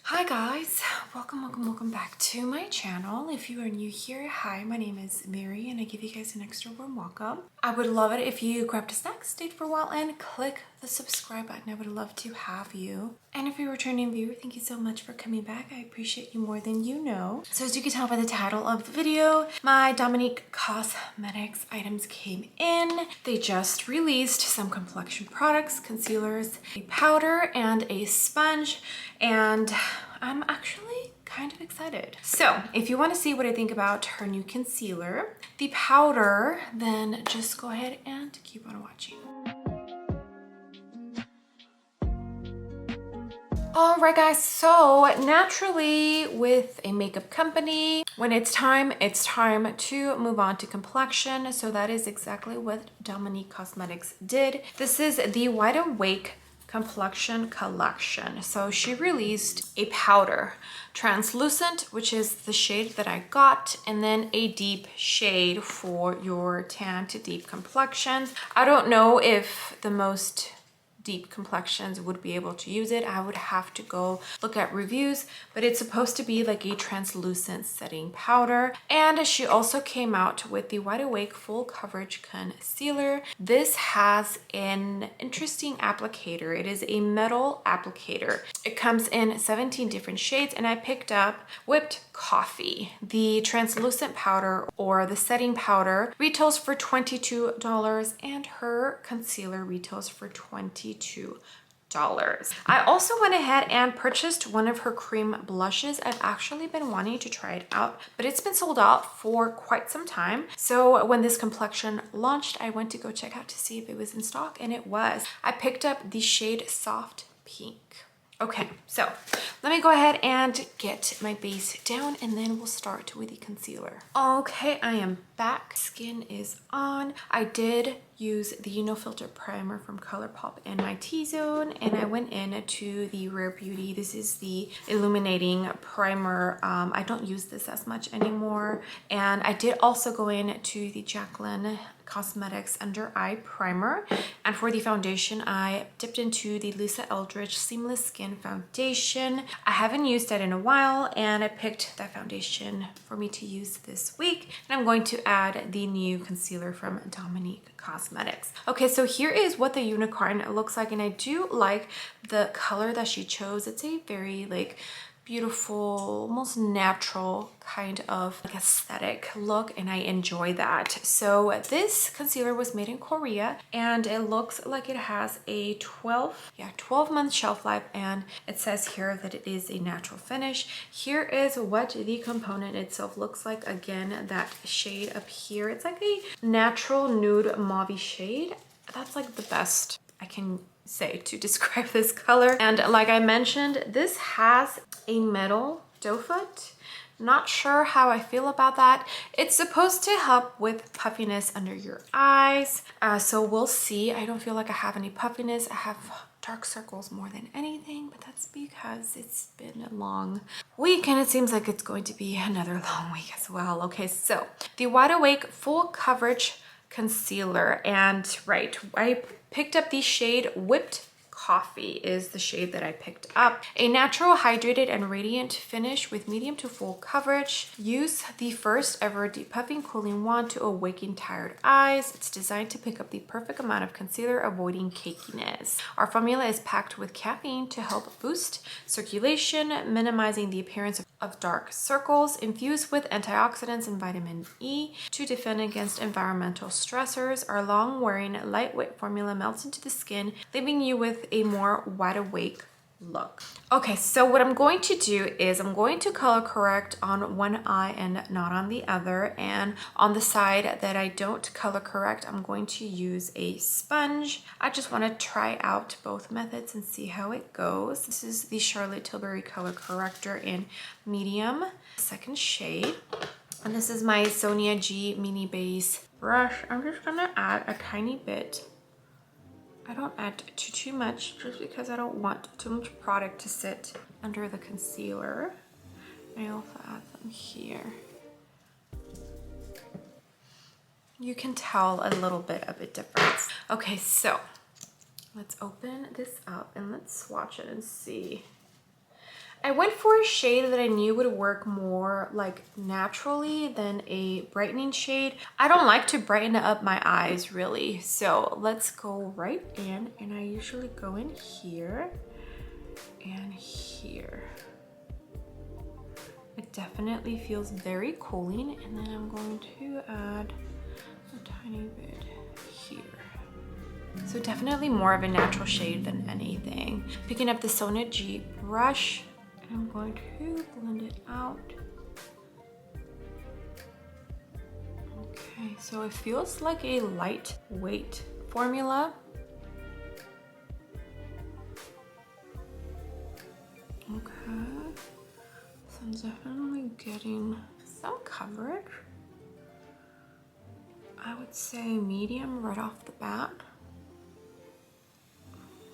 Hi guys, welcome back to my channel. If you are new here, hi, my name is Mary and I give you guys an extra warm welcome. I would love it if you grabbed a snack, stayed for a while, and click the subscribe button. I would love to have you. And if you're a returning viewer, thank you so much for coming back. I appreciate you more than you know. So as you can tell by the title of the video, my Dominique Cosmetics items came in. They just released some complexion products, concealers, a powder, and a sponge. And I'm actually kind of excited. So if you want to see what I think about her new concealer, the powder, then just go ahead and keep on watching. All right guys, so naturally with a makeup company, when it's time to move on to complexion. So that is exactly what Dominique Cosmetics did. This is the Wide Awake complexion collection. So she released a powder, translucent, which is the shade that I got, and then a deep shade for your tan to deep complexions. I don't know if the most deep complexions would be able to use it. I would have to go look at reviews, but it's supposed to be like a translucent setting powder. And she also came out with the Wide Awake full coverage concealer. This has an interesting applicator. It is a metal applicator. It comes in 17 different shades, and I picked up Whipped Coffee. The translucent powder or the setting powder retails for $22 and her concealer retails for $22. I also went ahead and purchased one of her cream blushes. I've actually been wanting to try it out, but it's been sold out for quite some time. So when this complexion launched, I went to go check out to see if it was in stock, and it was. I picked up the shade Soft Pink. Okay, so let me go ahead and get my base down and then we'll start with the concealer. Okay, I am back. Skin is on. I did use the No Filter primer from ColourPop in my Tzone, and I went into the Rare Beauty. This is the illuminating primer. I don't use this as much anymore. And I did also go into the Jaclyn Cosmetics Under Eye Primer. And for the foundation, I dipped into the Lisa Eldridge Seamless Skin Foundation. I haven't used that in a while, and I picked that foundation for me to use this week. And I'm going to add the new concealer from Dominique Cosmetics. Okay, so here is what the unicorn looks like, and I do like the color that she chose. It's a very like beautiful, almost natural kind of like aesthetic look, and I enjoy that. So this concealer was made in Korea, and it looks like it has a 12-month shelf life, and it says here that it is a natural finish. Here is what the component itself looks like. Again, that shade up here, it's like a natural nude mauve shade. That's like the best I can say to describe this color. And like I mentioned, this has a metal doe foot. Not sure how I feel about that. It's supposed to help with puffiness under your eyes, so we'll see. I don't feel like I have any puffiness. I have dark circles more than anything, but that's because it's been a long week and it seems like it's going to be another long week as well. Okay, so the Wide Awake full coverage concealer, and right, I picked up the shade Whipped Coffee is the shade that I picked up. A natural, hydrated, and radiant finish with medium to full coverage. Use the first ever depuffing cooling wand to awaken tired eyes. It's designed to pick up the perfect amount of concealer, avoiding cakiness. Our formula is packed with caffeine to help boost circulation, minimizing the appearance of dark circles, infused with antioxidants and vitamin E to defend against environmental stressors. Our long-wearing, lightweight formula melts into the skin, leaving you with a more wide awake look. Okay, so what I'm going to do is I'm going to color correct on one eye and not on the other, and on the side that I don't color correct, I'm going to use a sponge. I just want to try out both methods and see how it goes. This is the Charlotte Tilbury color corrector in medium, second shade, and this is my Sonia G mini base brush. I'm just gonna add a tiny bit. I don't add too much just because I don't want too much product to sit under the concealer. I also add some here. You can tell a little bit of a difference. Okay, so let's open this up and let's swatch it and see. I went for a shade that I knew would work more like naturally than a brightening shade. I don't like to brighten up my eyes really. So let's go right in, and I usually go in here and here. It definitely feels very cooling, and then I'm going to add a tiny bit here. So definitely more of a natural shade than anything. Picking up the Tzone G brush, and I'm going to blend it out. Okay, so it feels like a lightweight formula. Okay, so I'm definitely getting some coverage. I would say medium right off the bat.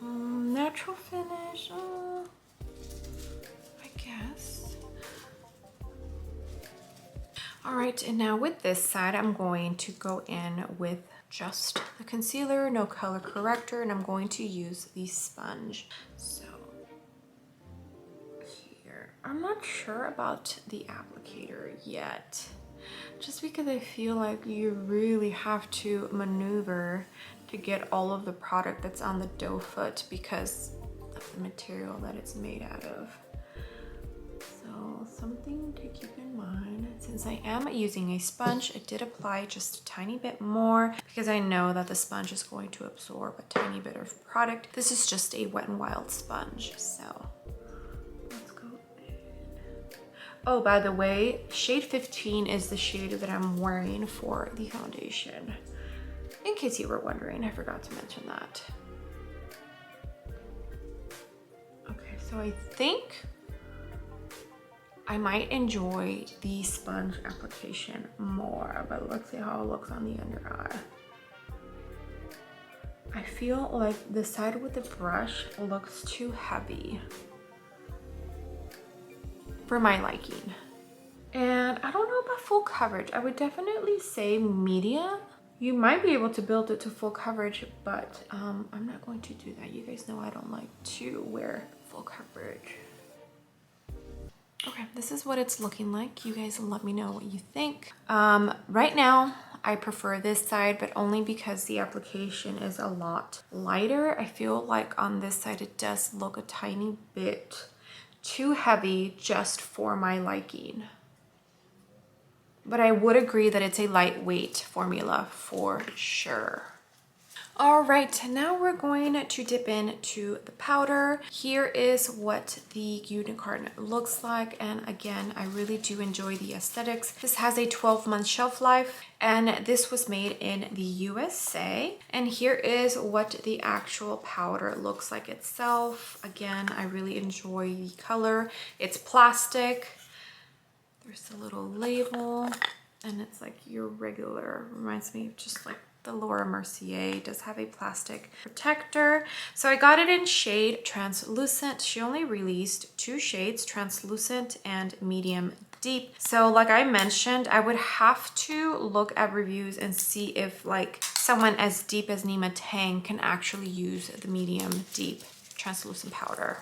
Natural finish, I guess. All right, and now with this side, I'm going to go in with just the concealer, no color corrector, and I'm going to use the sponge. So here, I'm not sure about the applicator yet, just because I feel like you really have to maneuver to get all of the product that's on the doe foot because of the material that it's made out of. So something to keep in mind. Since I am using a sponge, I did apply just a tiny bit more because I know that the sponge is going to absorb a tiny bit of product. This is just a Wet n Wild sponge, so let's go in. Oh, by the way, shade 15 is the shade that I'm wearing for the foundation. In case you were wondering, I forgot to mention that. Okay, so I think I might enjoy the sponge application more, but let's see how it looks on the under eye. I feel like the side with the brush looks too heavy for my liking. And I don't know about full coverage. I would definitely say medium. You might be able to build it to full coverage, but I'm not going to do that. You guys know I don't like to wear full coverage. Okay, this is what it's looking like. You guys let me know what you think. Right now, I prefer this side, but only because the application is a lot lighter. I feel like on this side, it does look a tiny bit too heavy just for my liking. But I would agree that it's a lightweight formula for sure. All right, now we're going to dip into the powder. Here is what the unicorn looks like. And again, I really do enjoy the aesthetics. This has a 12-month shelf life, and this was made in the USA. And here is what the actual powder looks like itself. Again, I really enjoy the color. It's plastic. There's a little label, and it's like your regular, reminds me of just like the Laura Mercier. It does have a plastic protector. So I got it in shade translucent. She only released 2 shades, translucent and medium deep. So like I mentioned, I would have to look at reviews and see if like someone as deep as Nima Tang can actually use the medium deep translucent powder.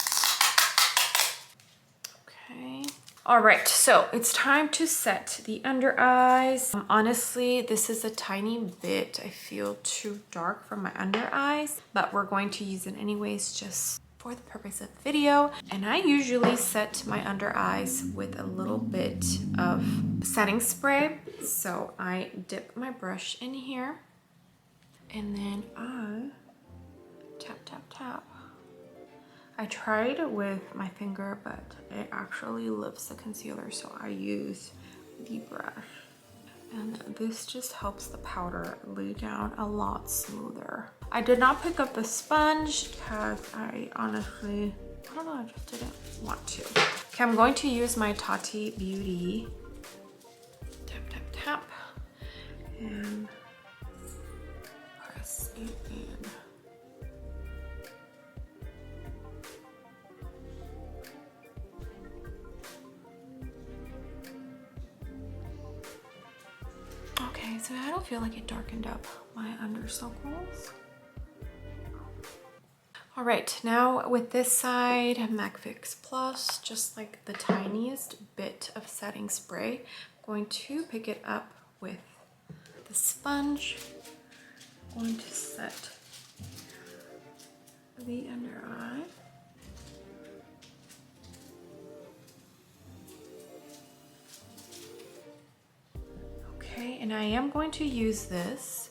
Okay. All right, so it's time to set the under eyes. Honestly, this is a tiny bit, I feel, too dark for my under eyes, but we're going to use it anyways just for the purpose of video. And I usually set my under eyes with a little bit of setting spray. So I dip my brush in here, and then I tap, tap, tap. I tried with my finger, but it actually lifts the concealer, so I use the brush. And this just helps the powder lay down a lot smoother. I did not pick up the sponge because I honestly, I don't know, I just didn't want to. Okay, I'm going to use my Tati Beauty. Tap, tap, tap. And press it in. Okay, so I don't feel like it darkened up my under circles. All right, now with this side, MAC Fix Plus, just like the tiniest bit of setting spray. I'm going to pick it up with the sponge. I'm going to set the under eye. Okay, and I am going to use this.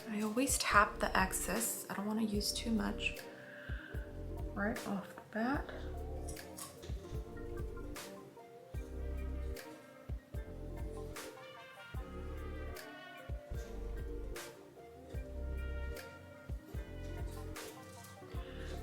I always tap the excess. I don't want to use too much right off the bat.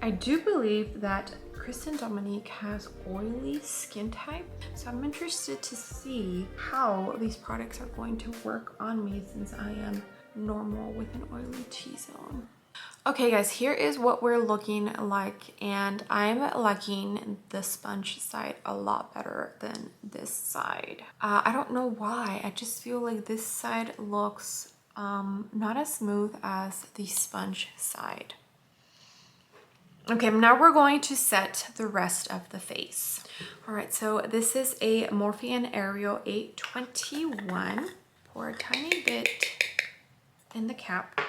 I do believe that Kristen Dominique has oily skin type, so I'm interested to see how these products are going to work on me since I am normal with an oily T-zone. Okay guys, here is what we're looking like, and I'm liking the sponge side a lot better than this side. I don't know why, I just feel like this side looks not as smooth as the sponge side. Okay, now we're going to set the rest of the face. All right, so this is a Morphe Ariel 821. Pour a tiny bit in the cap.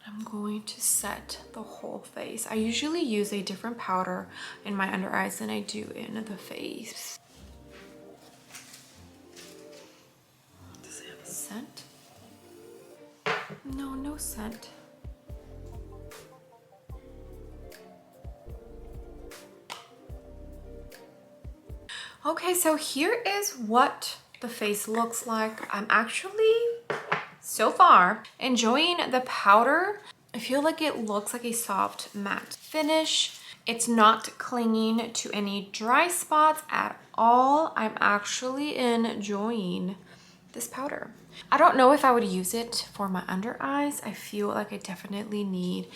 I'm going to set the whole face. I usually use a different powder in my under eyes than I do in the face. Does it have a scent? No, no scent. Okay, so here is what the face looks like. I'm actually, so far, enjoying the powder. I feel like it looks like a soft matte finish. It's not clinging to any dry spots at all. I'm actually enjoying this powder. I don't know if I would use it for my under eyes. I feel like I definitely need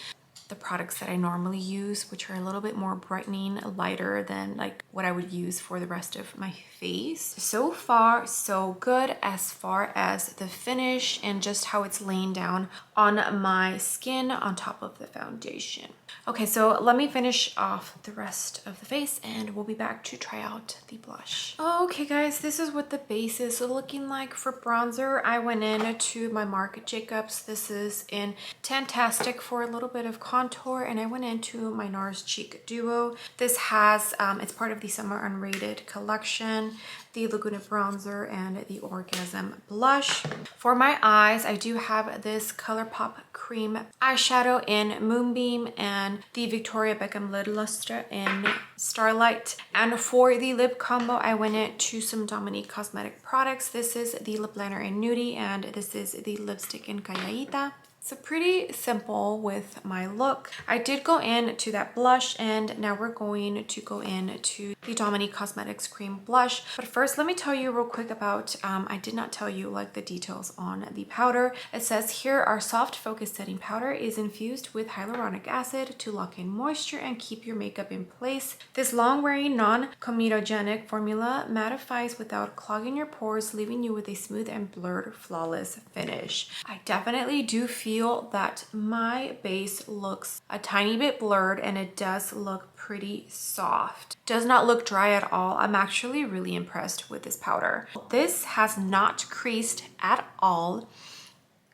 the products that I normally use, which are a little bit more brightening, lighter than like what I would use for the rest of my face. So far, so good as far as the finish and just how it's laying down on my skin on top of the foundation. Okay, so let me finish off the rest of the face and we'll be back to try out the blush. Okay guys, this is what the base is looking like for bronzer. I went in to my Marc Jacobs. This is in Tantastic for a little bit of contour, and I went into my NARS Cheek Duo. This has, it's part of the Summer Unrated collection, the Laguna bronzer and the Orgasm blush. For my eyes, I do have this ColourPop cream eyeshadow in Moonbeam and the Victoria Beckham Lid Lustre in Starlight. And for the lip combo, I went into some Dominique Cosmetic products. This is the lip liner in Nudie, and this is the lipstick in Calladita. So pretty simple with my look. I did go into that blush, and now we're going to go into the Dominique Cosmetics cream blush. But first, let me tell you real quick about, I did not tell you like the details on the powder. It says here, our soft focus setting powder is infused with hyaluronic acid to lock in moisture and keep your makeup in place. This long-wearing, non-comedogenic formula mattifies without clogging your pores, leaving you with a smooth and blurred, flawless finish. I definitely do feel that my base looks a tiny bit blurred, and it does look pretty soft. Does not look dry at all. I'm actually really impressed with this powder. This has not creased at all,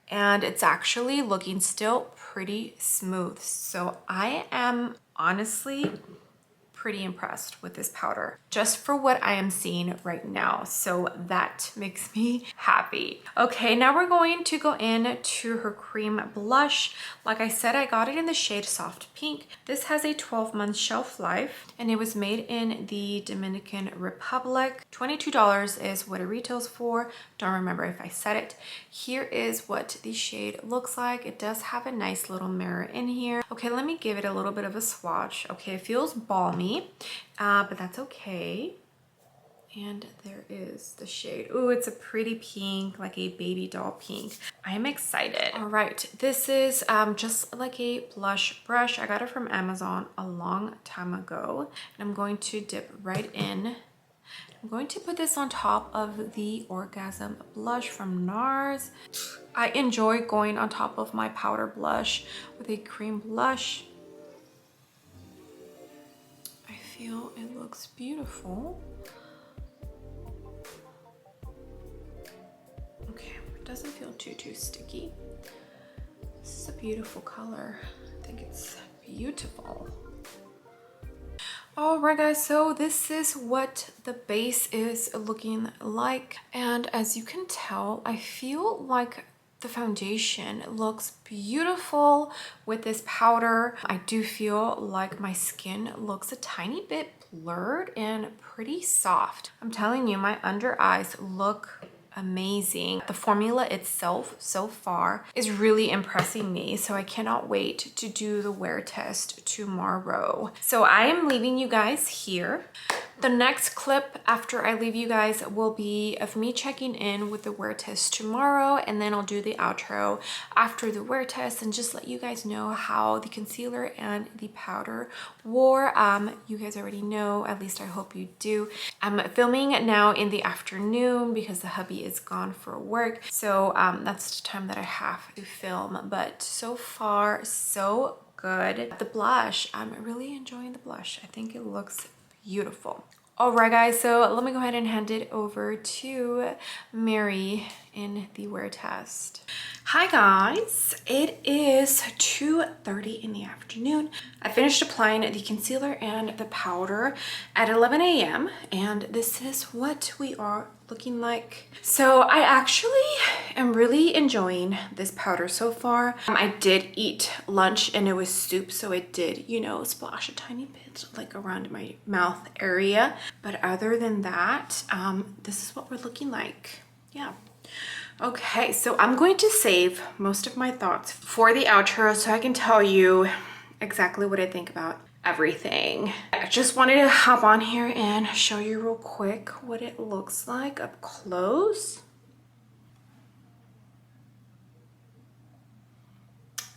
and it's actually looking still pretty smooth. So I am honestly pretty impressed with this powder just for what I am seeing right now. So that makes me happy. Okay, now we're going to go in to her cream blush. Like I said, I got it in the shade Soft Pink. This has a 12-month shelf life, and it was made in the Dominican Republic. $22 is what it retails for. Don't remember if I said it. Here is what the shade looks like. It does have a nice little mirror in here. Okay, let me give it a little bit of a swatch. Okay, it feels balmy. But that's okay. And there is the shade. Ooh, it's a pretty pink, like a baby doll pink. I'm excited. All right, this is just like a blush brush. I got it from Amazon a long time ago. And I'm going to dip right in I'm going to put this on top of the Orgasm blush from NARS. I enjoy going on top of my powder blush with a cream blush. I feel it looks beautiful. Okay, it doesn't feel too sticky. This is a beautiful color. I think it's beautiful. All right guys, so this is what the base is looking like. And as you can tell, I feel like the foundation looks beautiful with this powder. I do feel like my skin looks a tiny bit blurred and pretty soft. I'm telling you, my under eyes look amazing. The formula itself so far is really impressing me, so I cannot wait to do the wear test tomorrow. So I am leaving you guys here. The next clip after I leave you guys will be of me checking in with the wear test tomorrow, and then I'll do the outro after the wear test and just let you guys know how the concealer and the powder wore. You guys already know, at least I hope you do. I'm filming now in the afternoon because the hubby is gone for work, so that's the time that I have to film. But so far so good. The blush, I'm really enjoying the blush. I think it looks beautiful. All right guys, so let me go ahead and hand it over to Mary in the wear test. Hi guys, it is 2:30 in the afternoon. I finished applying the concealer and the powder at 11 a.m. and this is what we are looking like. So I actually am really enjoying this powder so far. I did eat lunch and it was soup, so it did, you know, splash a tiny bit like around my mouth area. But other than that, this is what we're looking like. Yeah. Okay, so I'm going to save most of my thoughts for the outro so I can tell you exactly what I think about everything. I just wanted to hop on here and show you real quick what it looks like up close.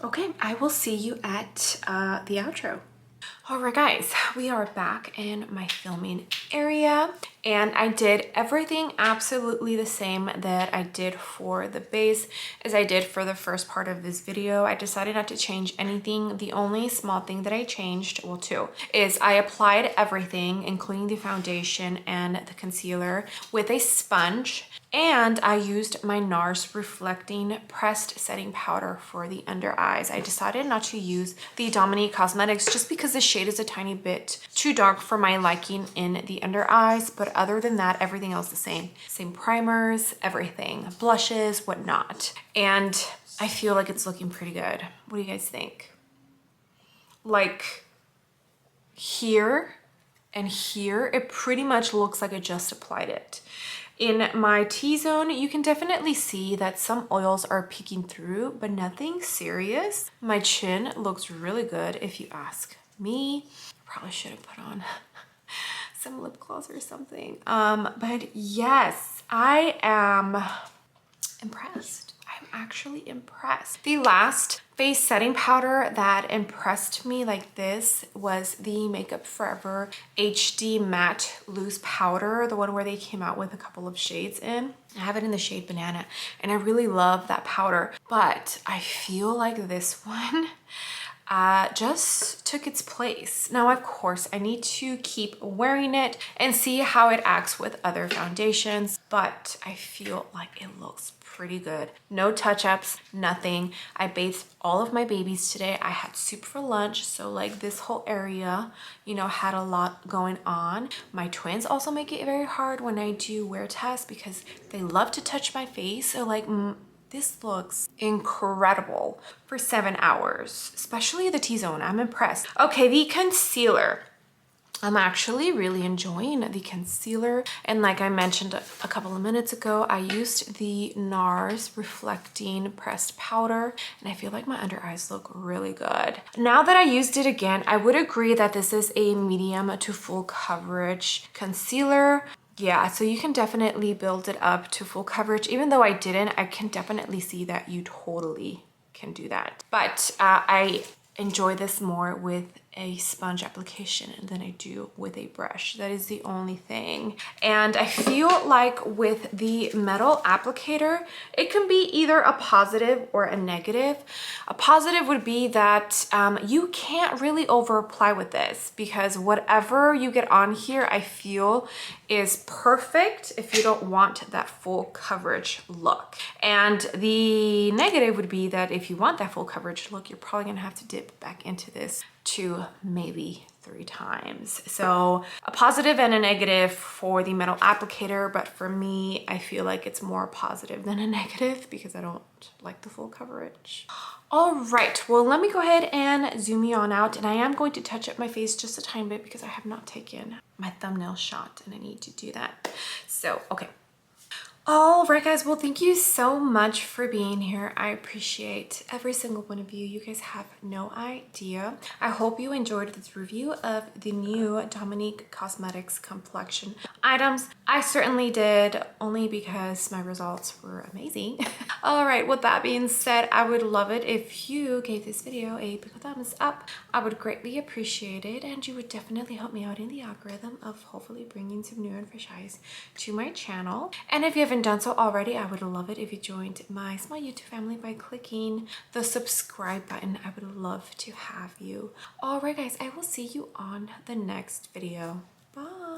Okay, I will see you at the outro. All right guys, we are back in my filming area and I did everything absolutely the same that I did for the base as I did for the first part of this video. I decided not to change anything. The only small thing that I changed, well two, is I applied everything including the foundation and the concealer with a sponge, and I used my NARS reflecting pressed setting powder for the under eyes. I decided not to use the Dominique Cosmetics just because the shade is a tiny bit too dark for my liking in the under eyes, but other than that, everything else the same. Same primers, everything, blushes, whatnot. And I feel like it's looking pretty good. What do you guys think? Like here and here, it pretty much looks like I just applied it. In my T-zone, you can definitely see that some oils are peeking through, but nothing serious. My chin looks really good if you ask me. Probably should have put on some lip gloss or something. But yes, I am impressed. I'm actually impressed. The last face setting powder that impressed me like this was the Makeup Forever HD Matte Loose Powder, the one where they came out with a couple of shades in. I have it in the shade Banana and I really love that powder, but I feel like this one just took its place. Now, of course, I need to keep wearing it and see how it acts with other foundations, but I feel like it looks pretty good. No touch-ups, nothing. I bathed all of my babies today. I had soup for lunch, so like this whole area, you know, had a lot going on. My twins also make it very hard when I do wear tests because they love to touch my face, so like this looks incredible for 7 hours, especially the T-zone. I'm impressed. Okay, the concealer. I'm actually really enjoying the concealer. And like I mentioned a couple of minutes ago, I used the NARS Reflecting Pressed Powder, and I feel like my under eyes look really good. Now that I used it again, I would agree that this is a medium to full coverage concealer. Yeah, so you can definitely build it up to full coverage. Even though I didn't, I can definitely see that you totally can do that. But I enjoy this more with a sponge application than I do with a brush. That is the only thing. And I feel like with the metal applicator, it can be either a positive or a negative. A positive would be that you can't really over apply with this, because whatever you get on here, I feel is perfect if you don't want that full coverage look. And the negative would be that if you want that full coverage look, you're probably gonna have to dip back into this 2, maybe 3 times. So a positive and a negative for the metal applicator, but for me, I feel like it's more positive than a negative because I don't like the full coverage. All right, well, let me go ahead and zoom you on out, and I am going to touch up my face just a tiny bit because I have not taken my thumbnail shot and I need to do that. So, okay. All right, guys, well, thank you so much for being here. I appreciate every single one of you. You guys have no idea. I hope you enjoyed this review of the new Dominique Cosmetics complexion items. I certainly did, only because my results were amazing. All right, with that being said, I would love it if you gave this video a big thumbs up. I would greatly appreciate it, and you would definitely help me out in the algorithm of hopefully bringing some new and fresh eyes to my channel. And if you haven't done so already, I would love it if you joined my small YouTube family by clicking the subscribe button. I would love to have you. All right, guys, I will see you on the next video. Bye.